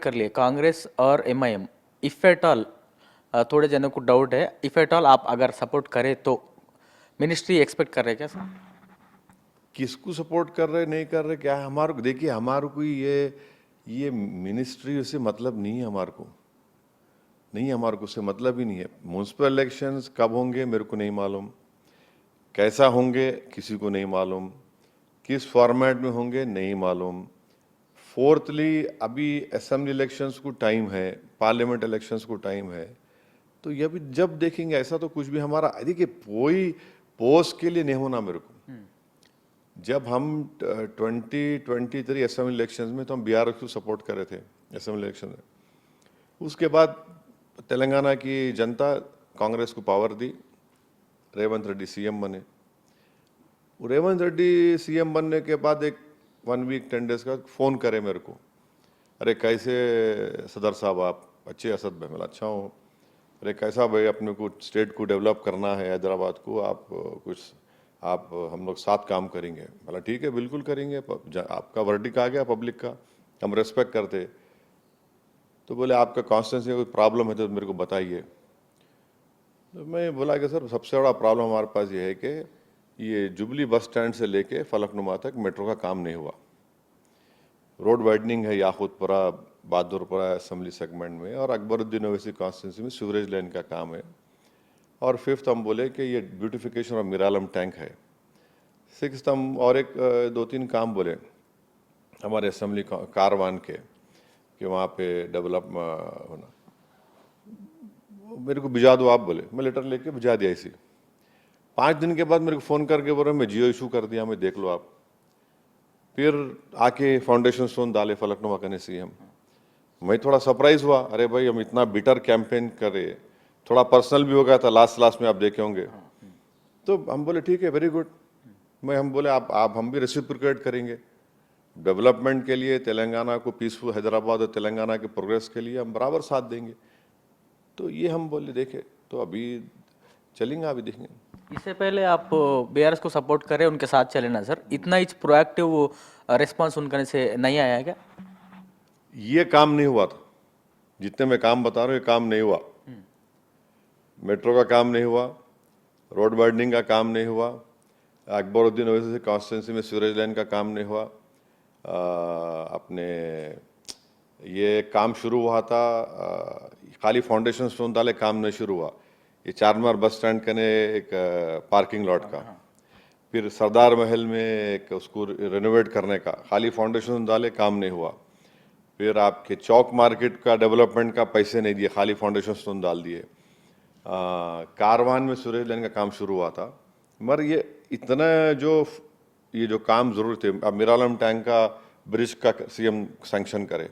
कर लिए कांग्रेस और एमआईएम, इफ एट ऑल, थोड़े जनों को डाउट है, इफ एट ऑल आप अगर सपोर्ट करें तो मिनिस्ट्री एक्सपेक्ट कर रहे हैं क्या सर? किसको सपोर्ट कर रहे नहीं कर रहे क्या है हमारे को, देखिए हमारे को ये मिनिस्ट्री से मतलब नहीं है, हमारे को नहीं है, हमारे को उससे मतलब ही नहीं है। म्यूनसिपल इलेक्शंस कब होंगे मेरे को नहीं मालूम, कैसा होंगे किसी को नहीं मालूम, किस फॉर्मेट में होंगे नहीं मालूम। फोर्थली अभी असेंबली इलेक्शंस को टाइम है, पार्लियामेंट इलेक्शंस को टाइम है, तो ये भी जब देखेंगे। ऐसा तो कुछ भी हमारा, देखिए कोई पोस्ट के लिए नहीं होना मेरे को। जब हम 2023 असेंबली इलेक्शंस में तो हम बीआरएस को सपोर्ट कर रहे थे असेंबली इलेक्शन में। उसके बाद तेलंगाना की जनता कांग्रेस को पावर दी, रेवंत रेड्डी सीएम बने। रेवंत रेड्डी सीएम बनने के बाद एक 1 वीक 10 डेज का फ़ोन करे मेरे को, अरे कैसे सदर साहब आप अच्छे, असद भाई, मैं अच्छा हूँ। अरे कैसा भाई अपने को स्टेट को डेवलप करना है, हैदराबाद को, आप हम लोग साथ काम करेंगे। बोला ठीक है बिल्कुल करेंगे, आपका वर्डिक आ गया पब्लिक का, हम रेस्पेक्ट करते। तो बोले आपका कॉन्स्टिट्यूंसी में कोई प्रॉब्लम है तो मेरे को बताइए। तो मैं बोला कि सर सबसे बड़ा प्रॉब्लम हमारे पास ये है कि ये जुबली बस स्टैंड से लेके फलकनुमा तक मेट्रो का काम नहीं हुआ। रोड वाइडनिंग है याकूतपुरा बहादुरपुरा असेंबली सेगमेंट में, और अकबरुद्दीन ओवैसी कॉन्स्टिट्यूंसी में सीवरेज लाइन का काम है। और फिफ्थ हम बोले कि ये ब्यूटिफिकेशन ऑफ मिरालम टैंक है। सिक्स्थ हम और एक 2-3 काम बोले हमारे असेंबली कारवान के, कि वहाँ पे डेवलप होना। मेरे को भिजा दो आप बोले, मैं लेटर लेके भिजा दिया इसी। 5 दिन के बाद मेरे को फ़ोन करके बोल रहे मैं जियो इशू कर दिया, मैं देख लो आप। फिर आके फाउंडेशन स्टोन डाले फलकनुमा करने सीएम। मैं थोड़ा सरप्राइज हुआ, अरे भाई हम इतना बिटर कैंपेन करे, थोड़ा पर्सनल भी हो गया था लास्ट में, आप देखे होंगे। तो हम बोले ठीक है वेरी गुड। हम बोले आप हम भी रेसिप्रोकेट करेंगे डेवलपमेंट के लिए, तेलंगाना को पीसफुल, हैदराबाद और तेलंगाना के प्रोग्रेस के लिए हम बराबर साथ देंगे। तो ये हम बोले देखे, तो अभी चलेंगे, अभी देखेंगे। इससे पहले आप बीआरएस को सपोर्ट करें, उनके साथ चले ना सर, इतना ही प्रोएक्टिव रिस्पांस उनके से नहीं आया क्या? ये काम नहीं हुआ था, जितने मैं काम बता रहा हूँ ये काम नहीं हुआ। मेट्रो का काम नहीं हुआ, रोड वाइडनिंग का काम नहीं हुआ, अकबरुद्दीन ओवैसी कॉन्स्टिट्यूंसी में सीवरेज लाइन का काम नहीं हुआ। अपने ये काम शुरू हुआ था, खाली फाउंडेशन स्टोन डाले, काम नहीं शुरू हुआ। ये चारमीनार बस स्टैंड के ने एक पार्किंग लॉट का, फिर सरदार महल में एक उसको रेनोवेट करने का, खाली फाउंडेशन डाले, काम नहीं हुआ। फिर आपके चौक मार्केट का डेवलपमेंट का पैसे नहीं दिए, खाली फाउंडेशन स्टोन डाल दिए। कारवान में सीवरेज लाइन का काम शुरू हुआ था, मगर ये इतना जो काम जरूर थे। अब मिरालम टैंक का ब्रिज का सीएम सैंक्शन करे,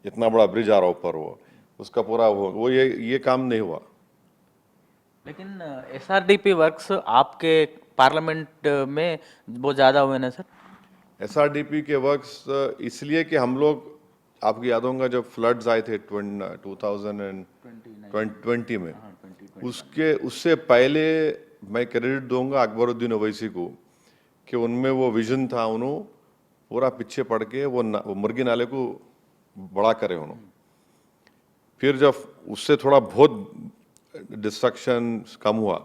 इतना बड़ा ब्रिज आ रहा ऊपर, वो उसका पूरा वो ये काम नहीं हुआ। लेकिन एसआरडीपी वर्क्स आपके पार्लियामेंट में बहुत ज़्यादा हुए ना सर? एसआरडीपी के वर्क्स इसलिए कि हम लोग, आपको याद होगा जब फ्लड्स आए थे 2020 में, उससे पहले मैं क्रेडिट दूंगा अकबरुद्दीन ओवैसी को कि उनमें वो विजन था, उन्होंने पूरा पीछे पड़ के वो मुर्गी नाले को बड़ा करे उन्होंने। फिर जब उससे थोड़ा बहुत डिस्ट्रक्शन कम हुआ,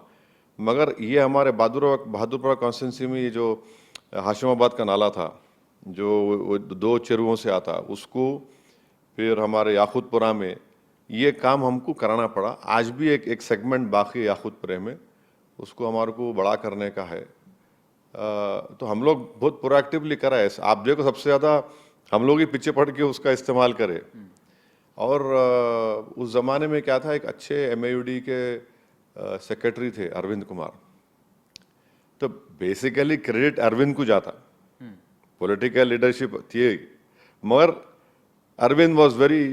मगर ये हमारे बहादुरपुरा कॉन्स्टिट्यूंसी में ये जो हाशिमाबाद का नाला था, जो 2 चेरुओं से आता, उसको फिर हमारे याकूतपुरा में ये काम हमको कराना पड़ा। आज भी एक सेगमेंट बाकी याकूतपुरा में, उसको हमारे को बड़ा करने का है। तो हम लोग बहुत प्रोएक्टिवली करा है। आप देखो सबसे ज़्यादा हम लोग ही पीछे पड़ के उसका इस्तेमाल करें। और उस ज़माने में क्या था, एक अच्छे एमएयूडी के सेक्रेटरी थे अरविंद कुमार, तो बेसिकली क्रेडिट अरविंद को जाता, पॉलिटिकल लीडरशिप थी, मगर अरविंद वॉज वेरी,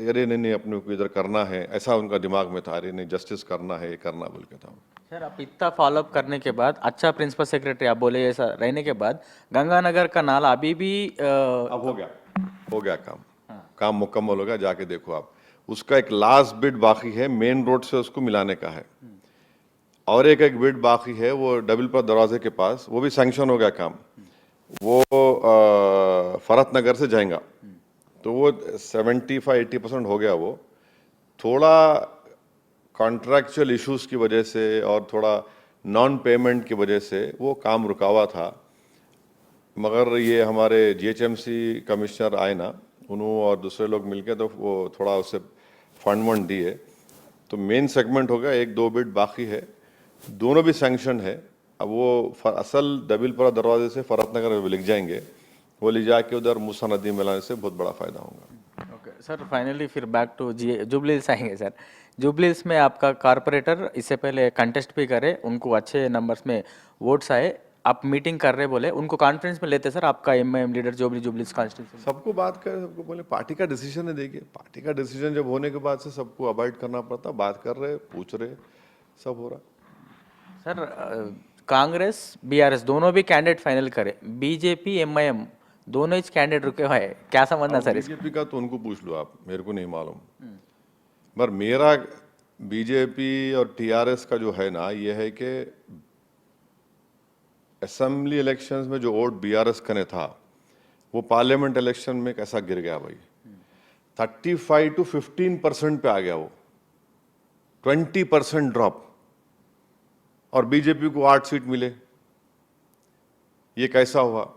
अरे नहीं अपने को इधर करना है, ऐसा उनका दिमाग में था, अरे नहीं जस्टिस करना है, करना बोल के था। सर आप इतना फॉलोअप करने के बाद, अच्छा प्रिंसिपल सेक्रेटरी आप बोले ऐसा रहने के बाद, गंगानगर का नाला अभी भी अब हो गया काम मुकम्मल हो गया, जाके देखो आप। उसका एक लास्ट बिट बाकी है, मेन रोड से उसको मिलाने का है, और एक बिट बाकी है वो डबलपुर दरवाजे के पास, वो भी सैंक्शन हो गया काम। वो फरत नगर से जाएगा तो वो 75-80% हो गया। वो थोड़ा कॉन्ट्रैक्चुअल इश्यूज की वजह से और थोड़ा नॉन पेमेंट की वजह से वो काम रुका हुआ था। मगर ये हमारे जीएचएमसी कमिश्नर आए ना, उन्होंने और दूसरे लोग मिलके तो वो थोड़ा उसे फंड वंड दिए, तो मेन सेगमेंट हो गया। 1-2 बिट बाकी है, दोनों भी सैंक्शन है। अब वो असल दबिलपुरा दरवाजे से फरतनगर में लिख जाएंगे, वो ले जाके उधर मूसा नदी में लाने से बहुत बड़ा फायदा होगा। ओके सर, फाइनली फिर बैक टू जुबली हिल्स आएंगे सर। जुबली हिल्स में आपका कारपोरेटर इससे पहले कंटेस्ट भी करे, उनको अच्छे नंबर्स में वोट्स आए, आप मीटिंग कर रहे बोले, उनको कॉन्फ्रेंस में लेते सर आपका MIM leader jubilee hills constituency? सबको बात करें, सबको बोले पार्टी का डिसीजन है। देखिए पार्टी का डिसीजन जब होने के बाद से सबको अवॉइड करना पड़ता, बात कर रहे, पूछ रहे, सब हो रहा। सर कांग्रेस बीआरएस दोनों भी कैंडिडेट फाइनल करे, बीजेपी एमआईएम दोनों ही कैंडिडेट रुके हुए हैं, क्या समझना सर इसका? बीजेपी का तो उनको पूछ लो आप, मेरे को नहीं मालूम। पर मेरा बीजेपी और टीआरएस का जो है ना, ये है कि असेंबली इलेक्शंस में जो वोट बीआरएस का ने था, वो पार्लियामेंट इलेक्शन में कैसा गिर गया भाई। 35 to 15% पे आ गया वो, 20% ड्रॉप, और बीजेपी को 8 सीट मिले। ये कैसा हुआ,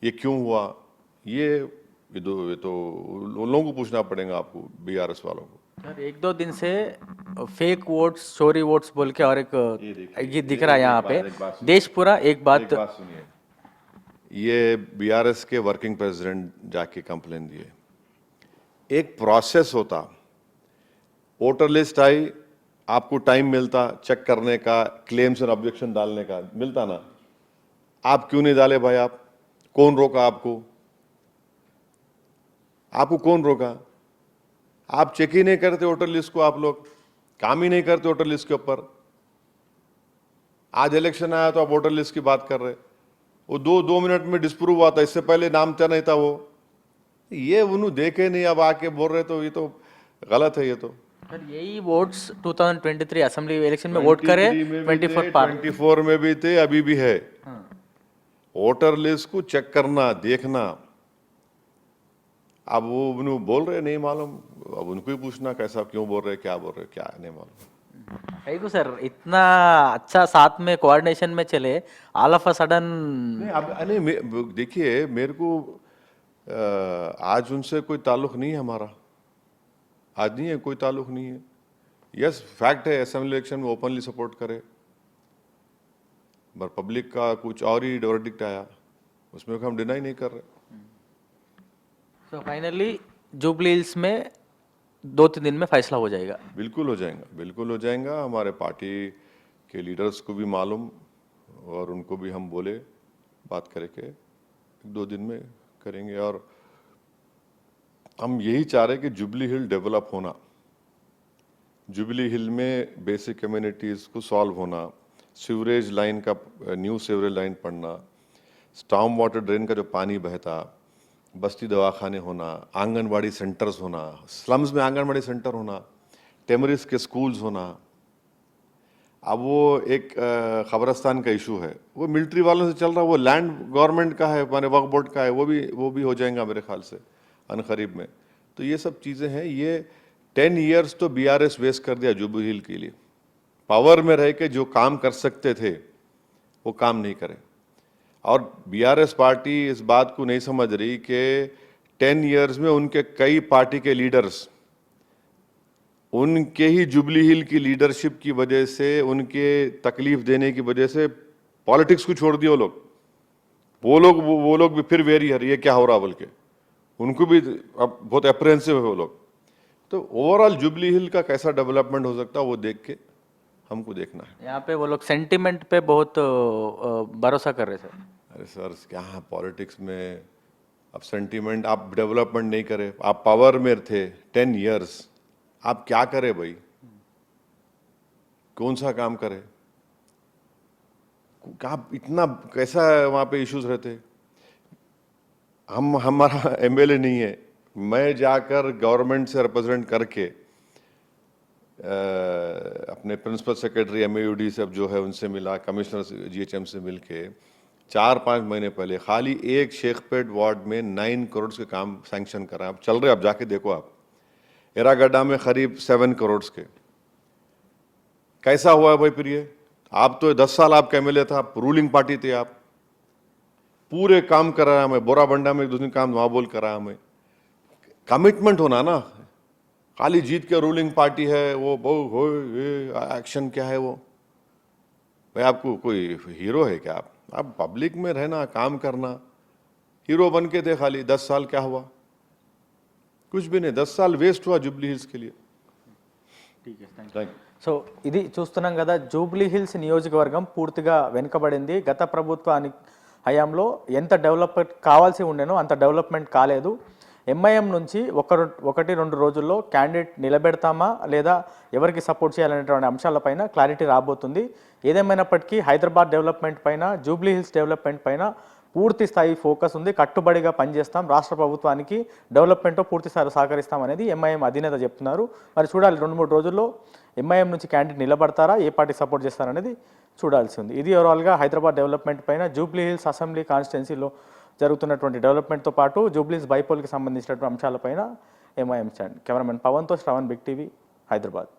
ये क्यों हुआ? ये तो उन लोगों को पूछना पड़ेगा आपको, बीआरएस वालों को। सर 1-2 दिन से फेक वोट्स, चोरी वोट्स बोल के और ये दिख रहा है यहाँ पे देश पूरा। एक बात सुनिए, ये बीआरएस के वर्किंग प्रेसिडेंट जाके कंप्लेन दिए। एक प्रोसेस होता, वोटर लिस्ट आई, आपको टाइम मिलता चेक करने का, क्लेम्स और ऑब्जेक्शन डालने का मिलता ना, आप क्यों नहीं डाले भाई? आप कौन रोका आपको? आपको कौन रोका? आप चेक ही नहीं करते वोटर लिस्ट को, आप लोग काम ही नहीं करते वोटर लिस्ट के ऊपर। आज इलेक्शन आया तो आप वोटर लिस्ट की बात कर रहे, वो 2 मिनट में डिस्प्रूव हुआ था, इससे पहले नाम क्या नहीं था वो। ये उन्होंने देखे नहीं, अब आके बोल रहे, तो ये तो गलत है। ये तो सर यही वोट्स 2023 असेंबली इलेक्शन में वोट करे, 24 में भी थे, अभी भी है। वोटर लिस्ट को चेक करना, देखना। अब वो उन्होंने बोल रहे नहीं मालूम, अब उनको ही पूछना कैसा, क्यों बोल रहे, क्या बोल रहे, क्या नहीं मालूम। थैंक यू सर, इतना अच्छा साथ में कोऑर्डिनेशन में चले, ऑल ऑफ अ सडन। नहीं अब नहीं, देखिए मेरे को आज उनसे कोई ताल्लुक नहीं है हमारा, आज नहीं है, कोई ताल्लुक नहीं है। यस फैक्ट है, असेंबली इलेक्शन में ओपनली सपोर्ट करे, पर पब्लिक का कुछ और ही वर्डिक्ट आया, उसमें हम डिनाई नहीं कर रहे। सो फाइनली जुबली हिल्स में 2-3 दिन में फैसला हो जाएगा? बिल्कुल हो जाएगा, बिल्कुल हो जाएगा। हमारे पार्टी के लीडर्स को भी मालूम, और उनको भी हम बोले बात करके 1-2 दिन में करेंगे। और हम यही चाह रहे कि जुबली हिल डेवलप होना, जुबली हिल में बेसिक कम्युनिटीज़ को सॉल्व होना, सीवरेज लाइन का, न्यू सीवरेज लाइन पड़ना, स्टॉर्म वाटर ड्रेन का जो पानी बहता, बस्ती दवाखाने होना, आंगनवाड़ी सेंटर्स होना, स्लम्स में आंगनवाड़ी सेंटर होना, टेमरिस के स्कूल्स होना। अब वो एक खबरस्तान का इशू है, वो मिलिट्री वालों से चल रहा, वो लैंड गवर्नमेंट का है, माने वक्फ बोर्ड का है, वो भी हो जाएगा मेरे ख्याल से अनकरीब में। तो ये सब चीज़ें हैं। ये 10 ईयर्स तो बीआरएस वेस्ट कर दिया जुबली हिल के लिए। पावर में रह के जो काम कर सकते थे वो काम नहीं करे, और बीआरएस पार्टी इस बात को नहीं समझ रही कि 10 ईयर्स में उनके कई पार्टी के लीडर्स, उनके ही जुबली हिल की लीडरशिप की वजह से, उनके तकलीफ देने की वजह से पॉलिटिक्स को छोड़ दिया वो लोग भी फिर वेरी है, ये क्या हो रहा बोल के, उनको भी अब बहुत अप्रेंसिव है वो लोग। तो ओवरऑल जुबली हिल का कैसा डेवलपमेंट हो सकता है वो देख के हमको देखना है। यहाँ पे वो लोग सेंटिमेंट पे बहुत भरोसा कर रहे सर। अरे सर क्या है पॉलिटिक्स में, अब सेंटिमेंट, आप डेवलपमेंट नहीं करे, आप पावर में थे 10 ईयर्स, आप क्या करे भाई, कौन सा काम करे, क्या इतना कैसा वहाँ पे इश्यूज रहते। हमारा एमएलए नहीं है, मैं जाकर गवर्नमेंट से रिप्रेजेंट करके अपने प्रिंसिपल सेक्रेटरी एमएयूडी से जो है उनसे मिला, कमिश्नर जीएचएम से मिलके 4-5 महीने पहले खाली एक शेखपेट वार्ड में 9 करोड़ के काम सैंक्शन करा, आप चल रहे, आप जाके देखो। आप एरागड्डा में करीब 7 करोड़ के। कैसा हुआ है भाई फिर ये? आप तो 10 साल आपका एमएलए था, आप रूलिंग पार्टी थे, आप पूरे काम करा हमें। बोराबंडा में 2 दिन काम वहां बोल करा हमें। कमिटमेंट होना ना, खाली जीत के रूलिंग पार्टी है वो बहु हो, ये एक्शन क्या है वो? भाई आपको कोई हीरो है क्या? आप पब्लिक में रहना, काम करना। हीरो बन के थे खाली 10 साल, क्या हुआ? कुछ भी नहीं, 10 साल वेस्ट हुआ जुबली हिल्स के लिए। Thank you. సో ఇది చూస్తున్నాం కదా, జూబ్లీ హిల్స్ నియోజకవర్గం పూర్తిగా వెనుకబడింది. గత ప్రభుత్వానికి హయాంలో ఎంత డెవలప్మెంట్ కావాల్సి ఉండేనో అంత డెవలప్మెంట్ కాలేదు. ఎంఐఎం నుంచి ఒకటి రెండు రోజుల్లో క్యాండిడేట్ నిలబెడతామా లేదా ఎవరికి సపోర్ట్ చేయాలనేటువంటి అంశాలపైన క్లారిటీ రాబోతుంది. ఏదేమైనప్పటికీ హైదరాబాద్ డెవలప్మెంట్ పైన, జూబ్లీ హిల్స్ డెవలప్మెంట్ పైన పూర్తి స్థాయి ఫోకస్ ఉంది. కట్టుబడిగా పనిచేస్తాం, రాష్ట్ర ప్రభుత్వానికి డెవలప్మెంట్తో పూర్తి స్థాయిలో సహకరిస్తాం అనేది ఎంఐఎం అధినేత చెప్తున్నారు. మరి చూడాలి 2-3 రోజుల్లో ఎంఐఎం నుంచి క్యాండిడేట్ నిలబడతారా, ఏ పార్టీ సపోర్ట్ చేస్తారనేది చూడాల్సి ఉంది. ఇది ఓవరాల్గా హైదరాబాద్ డెవలప్మెంట్ పైన, జూబ్లీ హిల్స్ అసెంబ్లీ కాన్స్టిట్యున్సీలో జరుగుతున్నటువంటి డెవలప్మెంట్తో పాటు జూబ్లీ హిల్స్ బైపోల్కి సంబంధించినటువంటి అంశాలపైన ఎంఐఎం స్టాండ్. కెమెరామెన్ పవన్తో శ్రవణ్, బిగ్ టీవీ, హైదరాబాద్.